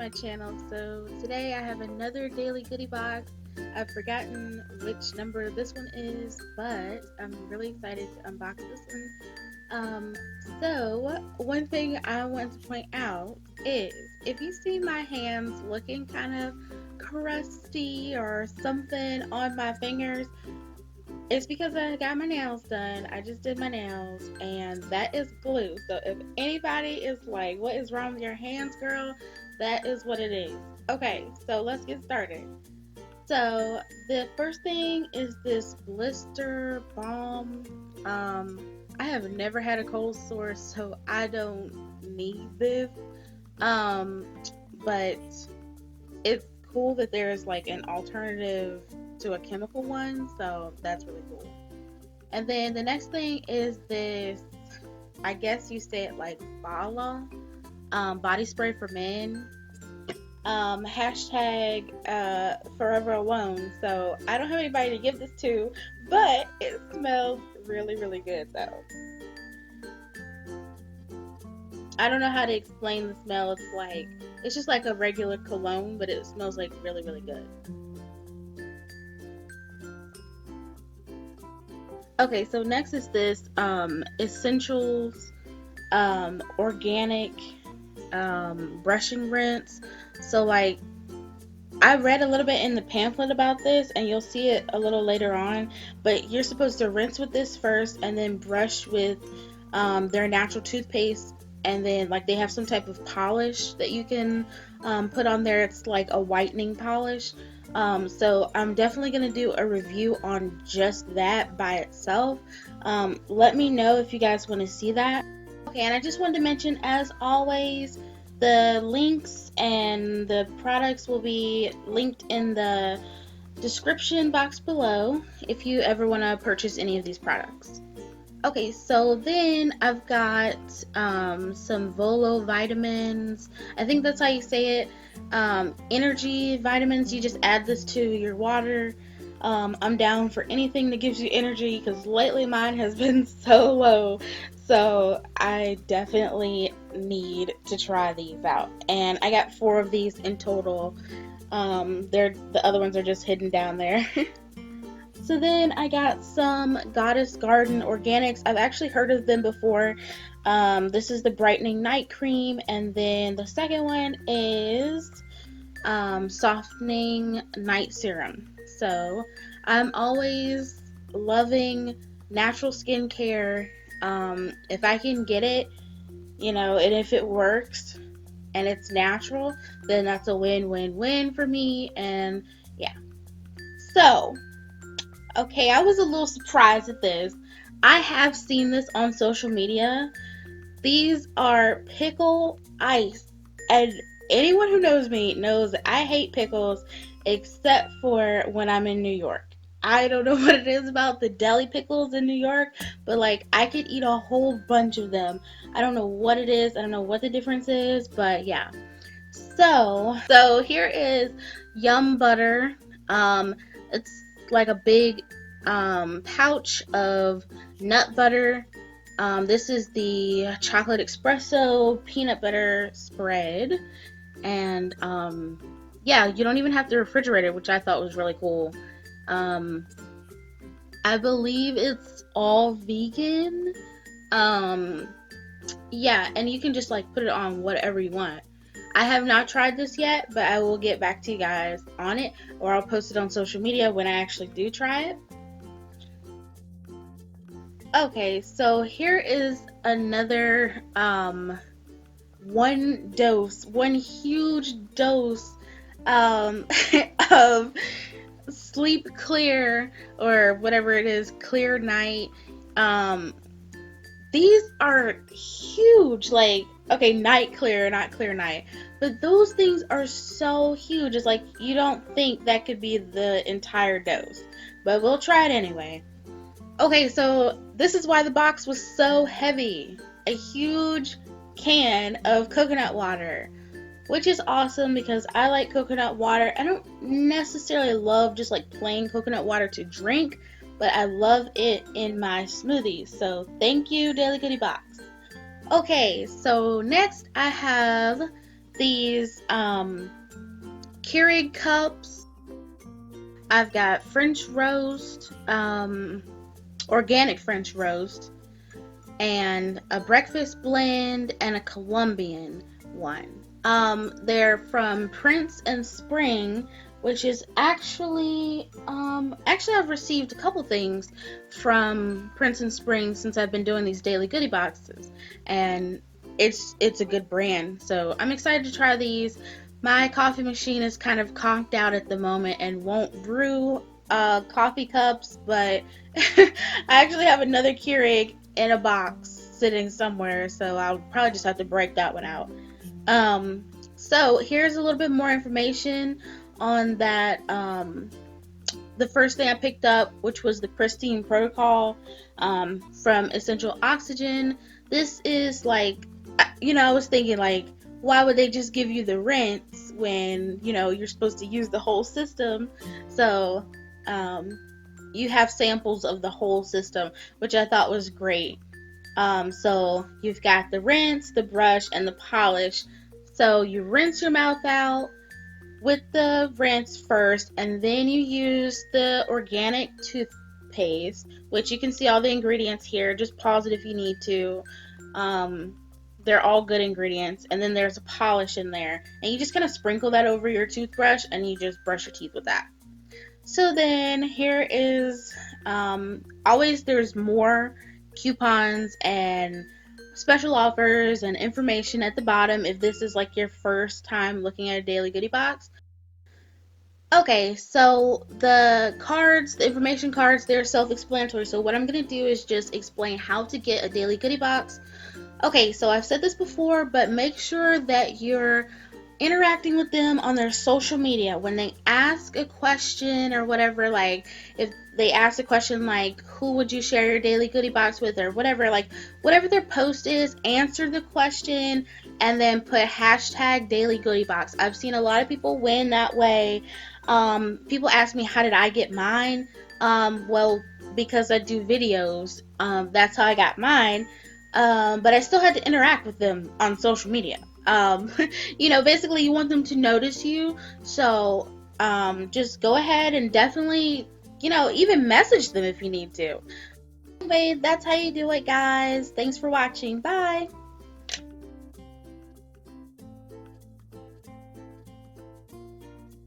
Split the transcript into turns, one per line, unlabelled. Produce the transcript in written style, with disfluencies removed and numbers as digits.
my channel. So today I have another daily goodie box. I've forgotten which number this one is, but I'm really excited to unbox this one. So one thing I want to point out is if you see my hands looking kind of crusty or something on my fingers, it's because I got my nails done. I just did my nails, and that is glue. So if anybody is like, what is wrong with your hands, girl? That is what it is. Okay, so let's get started. So the first thing is this Blister Balm. I have never had a cold sore, so I don't need this. But it's cool that there's like an alternative to a chemical one, so that's really cool. And then the next thing is this, I guess you say it like Balla body spray for men. Hashtag forever alone. So I don't have anybody to give this to, but it smells really, really good though. I don't know how to explain the smell. It's just like a regular cologne, but it smells like really, really good. Okay, so next is this Essentials organic brushing rinse. So like I read a little bit in the pamphlet about this, and you'll see it a little later on, but you're supposed to rinse with this first and then brush with their natural toothpaste, and then like they have some type of polish that you can put on there. It's like a whitening polish. So I'm definitely going to do a review on just that by itself. Let me know if you guys want to see that. Okay, and I just wanted to mention, as always, the links and the products will be linked in the description box below if you ever want to purchase any of these products. Okay, so then I've got some Volo vitamins. I think that's how you say it. Energy vitamins. You just add this to your water. I'm down for anything that gives you energy because lately mine has been so low. So I definitely need to try these out. And I got 4 of these in total. The other ones are just hidden down there. So then I got some Goddess Garden Organics. I've actually heard of them before. This is the Brightening Night Cream, and then the second one is Softening Night Serum. So I'm always loving natural skincare. If I can get it, and if it works and it's natural, then that's a win-win-win for me. And yeah. So okay, I was a little surprised at this. I have seen this on social media. These are Pickle-Ice. And anyone who knows me knows that I hate pickles except for when I'm in New York. I don't know what it is about the deli pickles in New York, but like I could eat a whole bunch of them. I don't know what it is. I don't know what the difference is, but yeah. So here is YumButter. It's like a big pouch of nut butter. This is the chocolate espresso peanut butter spread, and yeah, you don't even have to refrigerate it, which I thought was really cool. I believe it's all vegan. Yeah, and you can just like put it on whatever you want. I have not tried this yet, but I will get back to you guys on it, or I'll post it on social media when I actually do try it. Okay, so here is another one huge dose of Sleep Clear, or whatever it is, Clear Night. These are huge, like, okay, Night Clear, not Clear Night, but those things are so huge. It's like you don't think that could be the entire dose, but we'll try it anyway. Okay, so this is why the box was so heavy. A huge can of coconut water, which is awesome because I like coconut water. I don't necessarily love just like plain coconut water to drink, but I love it in my smoothies. So thank you, DailyGoodieBox. Okay, so next I have these Keurig cups. I've got French roast, organic French roast, and a breakfast blend and a Colombian one. They're from Prince and Spring, which is actually I've received a couple things from Prince and Spring since I've been doing these daily goodie boxes, and it's a good brand. So I'm excited to try these. My coffee machine is kind of conked out at the moment and won't brew coffee cups, but I actually have another Keurig in a box sitting somewhere, so I'll probably just have to break that one out. So here's a little bit more information on that. The first thing I picked up, which was the Pristine protocol from Essential Oxygen. This is like, I was thinking like, why would they just give you the rinse when, you're supposed to use the whole system? So you have samples of the whole system, which I thought was great. So you've got the rinse, the brush, and the polish. So you rinse your mouth out with the rinse first, and then you use the organic toothpaste, which you can see all the ingredients here. Just pause it if you need to. They're all good ingredients. And then there's a polish in there, and you just kind of sprinkle that over your toothbrush, and you just brush your teeth with that. So then here is always there's more coupons and special offers and information at the bottom if this is like your first time looking at a daily goodie box. Okay, so the cards, the information cards, they're self-explanatory. So what I'm going to do is just explain how to get a daily goodie box. Okay, so I've said this before, but make sure that you're interacting with them on their social media. When they ask a question or whatever, like if they ask a question like, who would you share your daily goodie box with, or whatever, like whatever their post is, answer the question and then put hashtag daily goodie box. I've seen a lot of people win that way. People ask me, how did I get mine? Well, because I do videos, that's how I got mine. But I still had to interact with them on social media. Basically you want them to notice you. So just go ahead and definitely, even message them if you need to. Anyway, that's how you do it, guys. Thanks for watching. Bye.